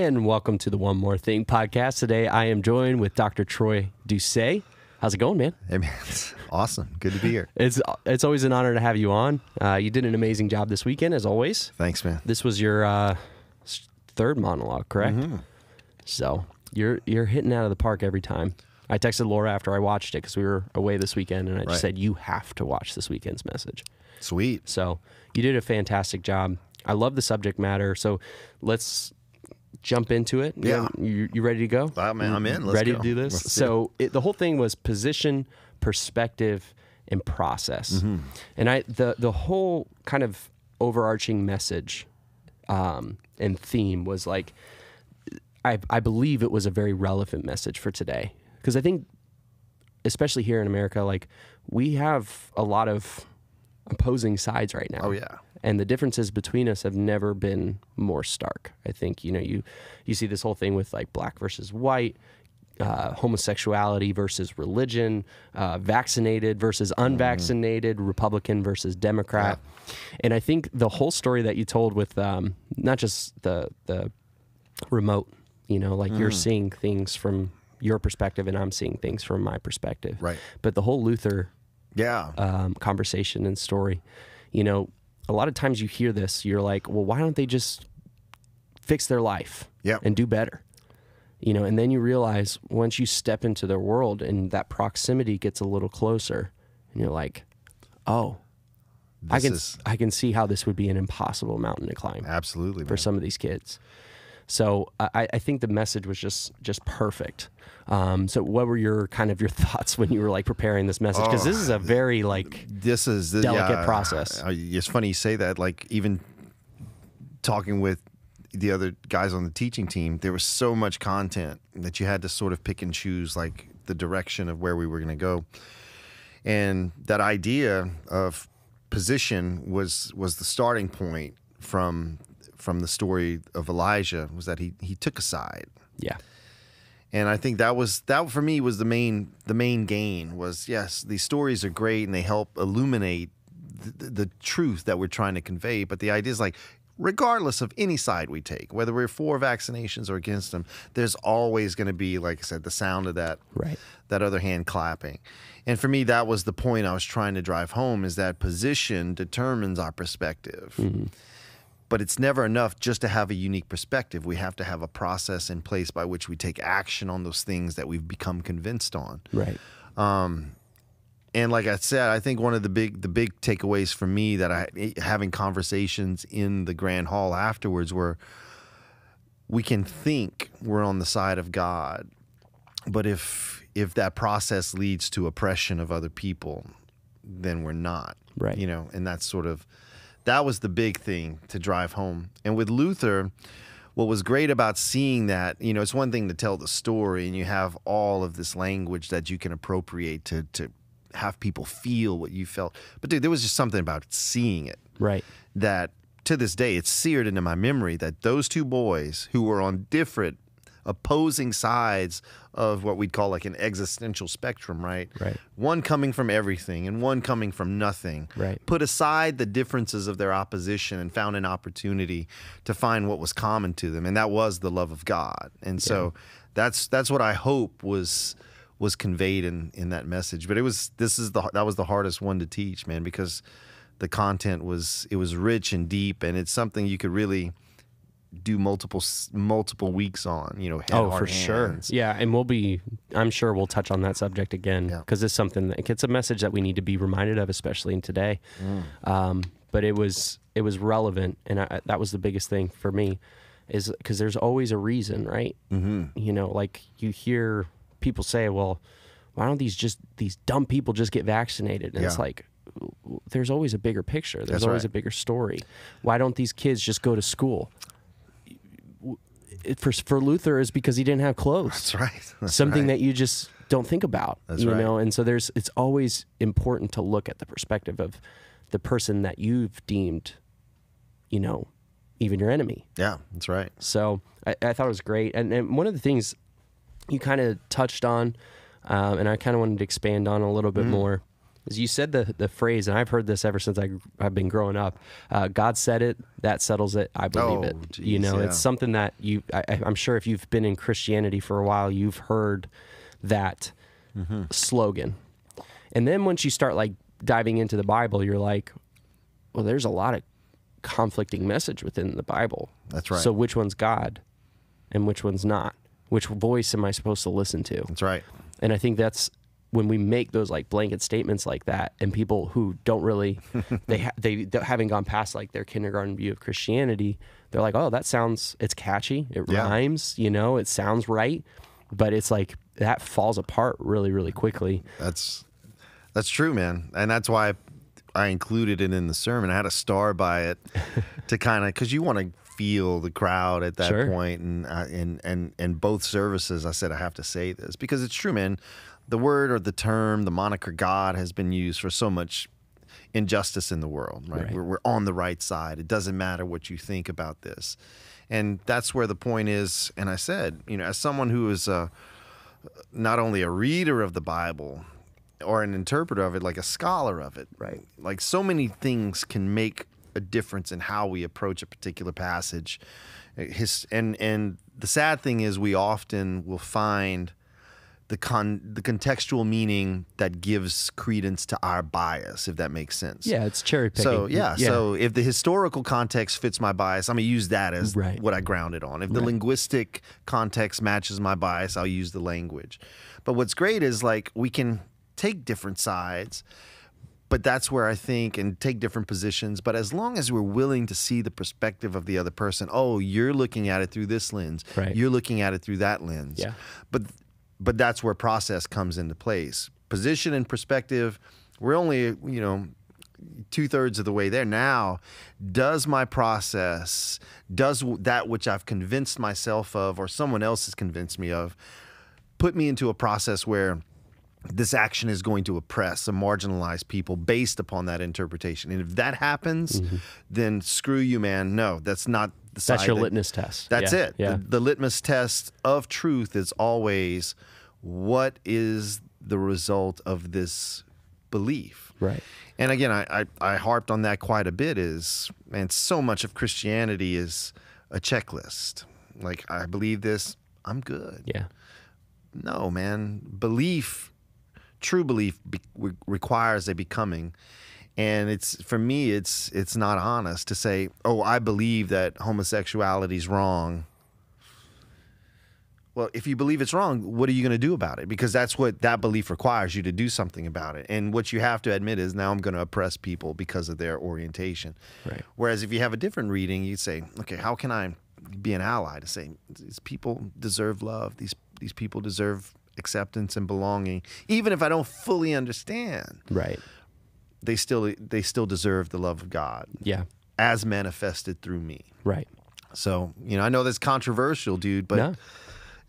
And welcome to the One More Thing podcast. Today I am joined with Dr. Troy Doucet. How's it going, man? Hey, man, it's awesome. Good to be here. It's always an honor to have you on. You did an amazing job this weekend, as always. Thanks, man. This was your third monologue, correct? Mm-hmm. So you're hitting out of the park every time. I texted Laura after I watched it because we were away this weekend, and I just said, you have to watch this weekend's message. Sweet. So you did a fantastic job. I love the subject matter. So let's jump into it. Yeah. You ready to go? Man, I'm in. Let's ready go. to do this? So the whole thing was position, perspective, and process. Mm-hmm. And the whole kind of overarching message and theme was like, I believe it was a very relevant message for today. Because I think, especially here in America, like we have a lot of opposing sides right now. Oh, yeah. And the differences between us have never been more stark. I think, you see this whole thing with like black versus white, homosexuality versus religion, vaccinated versus unvaccinated, Republican versus Democrat. Yeah. And I think the whole story that you told with not just the remote, like you're seeing things from your perspective and I'm seeing things from my perspective. Right. But the whole Luther conversation and story, a lot of times you hear this, you're like, well, why don't they just fix their life and do better? And then you realize once you step into their world and that proximity gets a little closer and you're like, oh, I can see how this would be an impossible mountain to climb. Absolutely, for some of these kids. So I think the message was just perfect. So what were your thoughts when you were like preparing this message? Because this is a very delicate process. It's funny you say that. Like even talking with the other guys on the teaching team, there was so much content that you had to sort of pick and choose like the direction of where we were going to go. And that idea of position was the starting point from the story of Elijah, was that he took a side. Yeah. And I think that for me was the main gain was, yes, these stories are great and they help illuminate the truth that we're trying to convey. But the idea is like, regardless of any side we take, whether we're for vaccinations or against them, there's always going to be, like I said, the sound of that other hand clapping. And for me, that was the point I was trying to drive home, is that position determines our perspective. Mm-hmm. But it's never enough just to have a unique perspective. We have to have a process in place by which we take action on those things that we've become convinced on. Right. And like I said, I think one of the big takeaways for me that having conversations in the Grand Hall afterwards were, we can think we're on the side of God, but if that process leads to oppression of other people, then we're not. Right. And that's that was the big thing to drive home. And with Luther, what was great about seeing that, it's one thing to tell the story and you have all of this language that you can appropriate to have people feel what you felt. But dude, there was just something about seeing it. Right. That to this day, it's seared into my memory that those two boys who were on different opposing sides of what we'd call like an existential spectrum, right? Right. One coming from everything and one coming from nothing. Right. Put aside the differences of their opposition and found an opportunity to find what was common to them, and that was the love of God. And so that's what I hope was conveyed in that message. But that was the hardest one to teach, man, because the content was rich and deep, and it's something you could really do multiple weeks on, for sure. Yeah. And I'm sure we'll touch on that subject again, because it's something it's a message that we need to be reminded of, especially in today. But it was relevant. And that was the biggest thing for me, is because there's always a reason, right? Mm-hmm. Like you hear people say, well, why don't these dumb people just get vaccinated? And it's like, there's always a bigger picture. There's always a bigger story. Why don't these kids just go to school? For Luther is because he didn't have clothes. That's right. That's something right. that you just don't think about. That's right. And so it's always important to look at the perspective of the person that you've deemed, even your enemy. Yeah, that's right. So I thought it was great. And one of the things you kind of touched on, and I kind of wanted to expand on a little bit more, As you said the phrase, and I've heard this ever since I've been growing up. God said it, that settles it. I believe it. Geez, you know, yeah. it's something that I'm sure if you've been in Christianity for a while, you've heard that slogan. And then once you start like diving into the Bible, you're like, well, there's a lot of conflicting message within the Bible. That's right. So which one's God and which one's not? Which voice am I supposed to listen to? That's right. And I think that's when we make those like blanket statements like that, and people who don't really, they haven't gone past like their kindergarten view of Christianity, they're like, oh, it's catchy, it rhymes, you know, it sounds right, but it's like that falls apart really, really quickly. That's true, man, and that's why I included it in the sermon. I had a star by it to kind of, because you want to feel the crowd at that point, and both services, I said I have to say this because it's true, man. The word or the term, the moniker God has been used for so much injustice in the world, right? We're on the right side. It doesn't matter what you think about this. And that's where the point is. And I said, you know, as someone who is not only a reader of the Bible or an interpreter of it, like a scholar of it, right? Like so many things can make a difference in how we approach a particular passage. And the sad thing is we often will find the contextual meaning that gives credence to our bias, if that makes sense. Yeah, it's cherry picking. So so if the historical context fits my bias, I'm gonna use that as what I ground it on. If the linguistic context matches my bias, I'll use the language. But what's great is like we can take different sides, but that's where I think, and take different positions, but as long as we're willing to see the perspective of the other person, oh, you're looking at it through this lens, you're looking at it through that lens. Yeah. But that's where process comes into place. Position and perspective, we're only, you know, 2/3 of the way there. Now, does my process, does that which I've convinced myself of or someone else has convinced me of, put me into a process where this action is going to oppress or marginalize people based upon that interpretation? And if that happens, then screw you, man. No, that's not the side. That's your litmus test. That's it. Yeah. The litmus test of truth is always, what is the result of this belief? Right. And again, I harped on that quite a bit, is, man, so much of Christianity is a checklist. Like, I believe this, I'm good. Yeah. No, man. Belief, true belief requires a becoming. And it's, for me, it's not honest to say, oh, I believe that homosexuality is wrong. Well, if you believe it's wrong, what are you going to do about it? Because that's what that belief requires you to do something about it. And what you have to admit is, now I'm going to oppress people because of their orientation. Right. Whereas if you have a different reading, you say, okay, how can I be an ally to say these people deserve love, these people deserve acceptance and belonging, even if I don't fully understand. Right. They still deserve the love of God. Yeah. As manifested through me. Right. So, you know, I know that's controversial, dude, but no.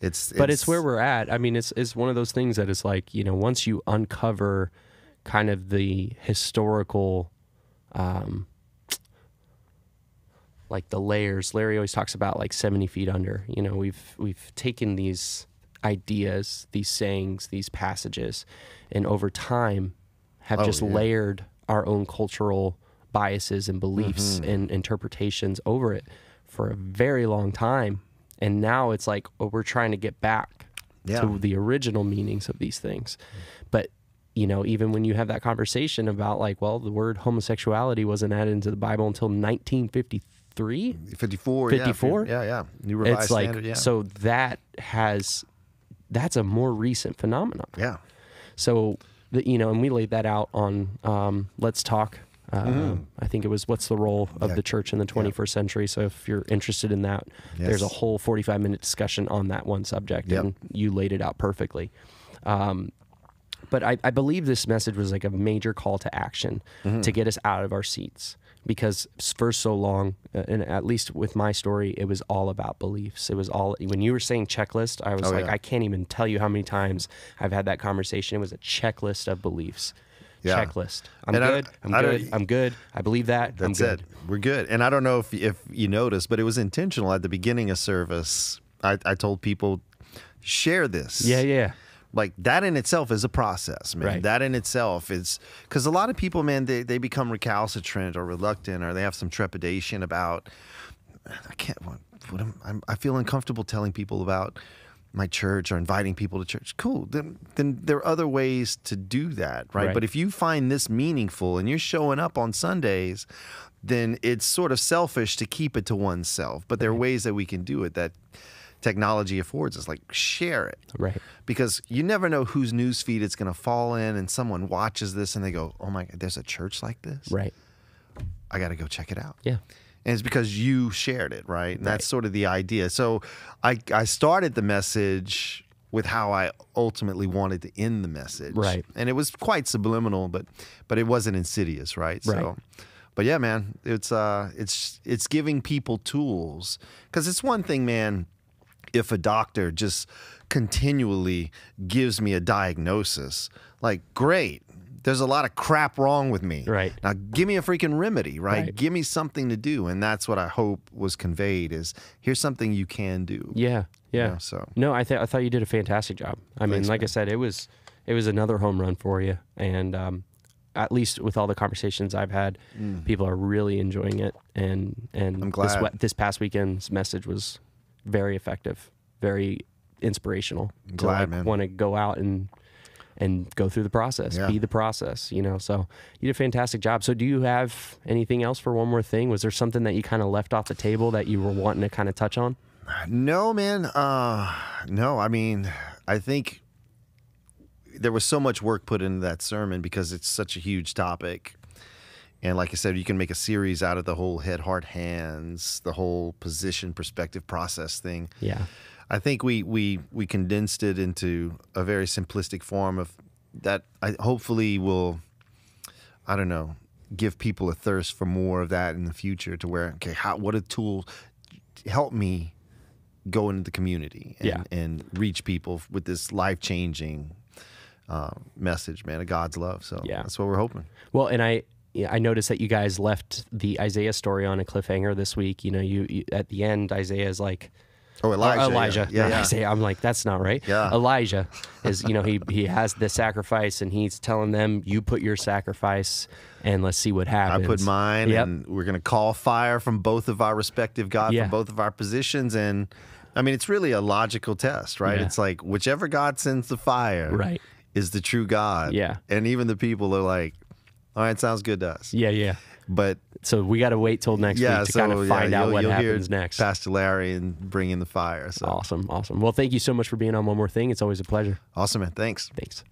It's where we're at. I mean, it's one of those things that is like, you know, once you uncover kind of the historical, like the layers. Larry always talks about like 70 feet under. You know, we've taken these ideas, these sayings, these passages, and over time have layered our own cultural biases and beliefs and interpretations over it for a very long time. And now it's like, we're trying to get back to the original meanings of these things. But, you know, even when you have that conversation about like, well, the word homosexuality wasn't added into the Bible until 1953? 54. Yeah. New Revised Standard, yeah. So that's a more recent phenomenon. Yeah. So, you know, and we laid that out on Let's Talk. I think it was What's the Role of the Church in the 21st Century. So if you're interested in that, there's a whole 45-minute discussion on that one subject, and you laid it out perfectly. But I believe this message was like a major call to action to get us out of our seats, because for so long, and at least with my story, it was all about beliefs. It was all, when you were saying checklist, I was I can't even tell you how many times I've had that conversation. It was a checklist of beliefs. Yeah. Checklist. I'm good. I believe that. That's it. We're good. And I don't know if you noticed, but it was intentional at the beginning of service. I told people, share this. Yeah. Like that in itself is a process, man. Right. That in itself is, because a lot of people, man, they become recalcitrant or reluctant, or they have some trepidation about, I can't, I feel uncomfortable telling people about my church or inviting people to church. Cool. Then there are other ways to do that, right? But if you find this meaningful and you're showing up on Sundays, then it's sort of selfish to keep it to oneself. But there are ways that we can do it that technology affords us, like share it. Right. Because you never know whose newsfeed it's going to fall in, and someone watches this and they go, oh my God, there's a church like this? Right. I got to go check it out. Yeah. And it's because you shared it, right? And that's sort of the idea. So I started the message with how I ultimately wanted to end the message. Right. And it was quite subliminal, but it wasn't insidious, right? Right. So, but yeah, man, it's giving people tools. Because it's one thing, man, if a doctor just continually gives me a diagnosis, like, great, there's a lot of crap wrong with me. Right. Now, give me a freaking remedy, right? Give me something to do. And that's what I hope was conveyed is, here's something you can do. Yeah. Yeah. You know, so. No, I thought you did a fantastic job. I mean, like I said, it was another home run for you. And at least with all the conversations I've had, people are really enjoying it. And I'm glad. This past weekend's message was very effective, very inspirational. I'm glad, man. Want to go out and go through the process, be the process, you know. So you did a fantastic job. So do you have anything else for one more thing? Was there something that you kind of left off the table that you were wanting to kind of touch on? No, man. No, I mean, I think there was so much work put into that sermon because it's such a huge topic. And like I said, you can make a series out of the whole head, heart, hands, the whole position, perspective, process thing. Yeah. I think we condensed it into a very simplistic form of that. I hopefully will, I don't know, give people a thirst for more of that in the future, to where, okay, what a tool help me go into the community and reach people with this life-changing message, man, of God's love. So that's what we're hoping. Well, and I noticed that you guys left the Isaiah story on a cliffhanger this week. You know, you at the end, Isaiah is like, oh, Elijah. Yeah. Isaiah, I'm like, that's not right. Yeah. Elijah is, you know, he has the sacrifice, and he's telling them, you put your sacrifice and let's see what happens. I put mine, and we're going to call fire from both of our respective God, from both of our positions. And I mean, it's really a logical test, right? Yeah. It's like, whichever God sends the fire is the true God. Yeah. And even the people are like, all right, sounds good to us. Yeah, yeah. But so we got to wait till next week to kind of find out what happens next. Pastor Larry and bring in the fire. So. Awesome. Well, thank you so much for being on One More Thing. It's always a pleasure. Awesome, man. Thanks. Thanks.